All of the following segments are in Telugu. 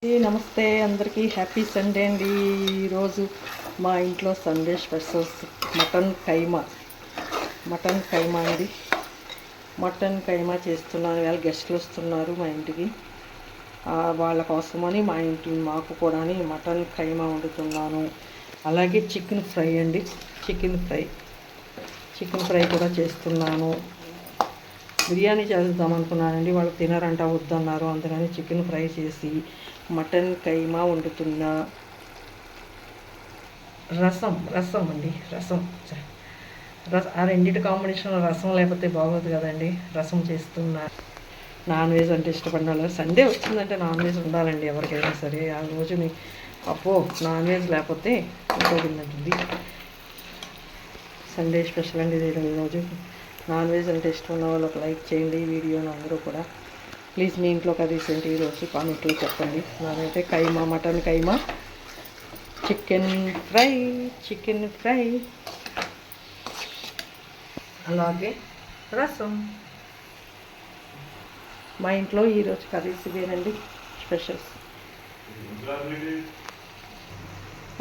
నమస్తే అందరికీ హ్యాపీ సండే అండి. ఈరోజు మా ఇంట్లో సండే స్పెషల్స్ మటన్ కైమా అండి. మటన్ కైమా చేస్తున్నాను. ఇవాళ గెస్టులు వస్తున్నారు మా ఇంటికి. వాళ్ళ కోసమని మాకు కూడా మటన్ కైమా వండుతున్నాను. అలాగే చికెన్ ఫ్రై అండి. చికెన్ ఫ్రై కూడా చేస్తున్నాను. బిర్యానీ చేద్దాం అనుకున్నానండి. వాళ్ళు తినరంట, వద్దన్నారు. అందుకని చికెన్ ఫ్రై చేసి మటన్ కైమా వండుతున్నా. రసం అండి. ఆ రెండింటి కాంబినేషన్ రసం లేకపోతే బాగోదు కదండి. రసం చేస్తున్నా. నాన్ వెజ్ అంటే ఇష్టపడిన వాళ్ళు సండే వచ్చిందంటే నాన్ వెజ్ ఉండాలండి ఎవరికైనా సరే. ఆ రోజుని నాన్ వెజ్ లేకపోతే ఇంకోటిందంటుంది. సండే స్పెషల్ అండి ఈరోజు. నాన్ వెజ్ అంటే ఇష్టం ఉన్న వాళ్ళు ఒక లైక్ చేయండి వీడియోని అందరూ కూడా. ప్లీజ్ మీ ఇంట్లో కర్రీస్ ఏంటి ఈరోజు కామెంట్లో చెప్పండి. నాకైతే మటన్ కైమా, చికెన్ ఫ్రై అలాగే రసం. మా ఇంట్లో ఈరోజు కర్రీస్ ఇవేనండి స్పెషల్స్.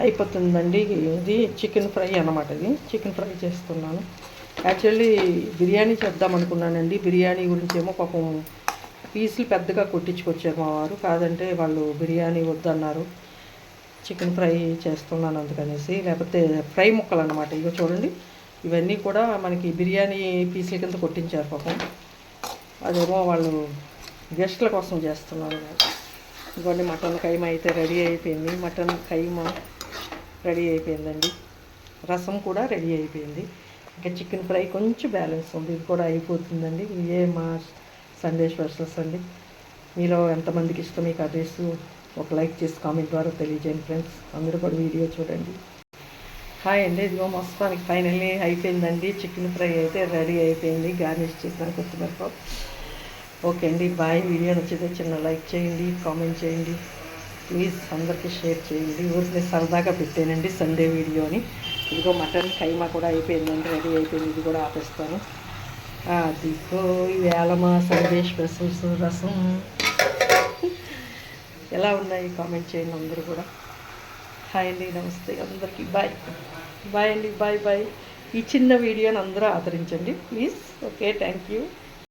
అయిపోతుందండి. ఇది చికెన్ ఫ్రై అన్నమాట. ఇది చికెన్ ఫ్రై చేస్తున్నాను. యాక్చువల్లీ బిర్యానీ చేద్దాం అనుకున్నానండి. బిర్యానీ గురించి ఏమో పాపం పీసులు పెద్దగా కొట్టించుకొచ్చారు మా వారు. కాదంటే వాళ్ళు బిర్యానీ వద్దన్నారు. చికెన్ ఫ్రై చేస్తున్నాను అందుకనేసి. లేకపోతే ఫ్రై ముక్కలు అన్నమాట. ఇగో చూడండి, ఇవన్నీ కూడా మనకి బిర్యానీ పీసుల కింద కొట్టించారు పాపం. అదేమో వాళ్ళు గెస్టుల కోసం చేస్తున్నాను. ఇవన్నీ మటన్ కైమా అయితే రెడీ అయిపోయింది. మటన్ కైమా రెడీ అయిపోయిందండి. రసం కూడా రెడీ అయిపోయింది. ఇంకా చికెన్ ఫ్రై కొంచెం బ్యాలెన్స్ ఉంది. ఇది కూడా అయిపోతుందండి. ఇవే మా సండే స్పెషల్స్ అండి. మీలో ఎంతమందికి ఇష్టం ఈ కర్రీస్ ఒక లైక్ చేసి కామెంట్ ద్వారా తెలియజేయండి ఫ్రెండ్స్. అందరూ కూడా వీడియో చూడండి. హాయ్ అండి. ఇదిగో మొత్తానికి ఫైనల్లీ అయిపోయిందండి. చికెన్ ఫ్రై అయితే రెడీ అయిపోయింది. గార్నిష్ చేసిన కొత్తిమీరతో. ఓకే అండి, బాయ్. వీడియో నచ్చితే చిన్న లైక్ చేయండి, కామెంట్ చేయండి. ప్లీజ్ అందరికీ షేర్ చేయండి. ఊరికి సరదాగా పెట్టానండి సండే వీడియోని. ఇదిగో మటన్ కైమా కూడా అయిపోయిందండి, రెడీ అయిపోయింది. ఇది కూడా ఆపేస్తాను. అదిగో ఈవేళ మా సండే స్పెషల్స్ రసం. ఎలా ఉన్నాయి కామెంట్ చేయండి అందరూ కూడా. హాయ్ అండి, నమస్తే అందరికీ. బాయ్ అండి. బాయ్. ఈ చిన్న వీడియోని అందరూ ఆదరించండి ప్లీజ్. Okay, thank you.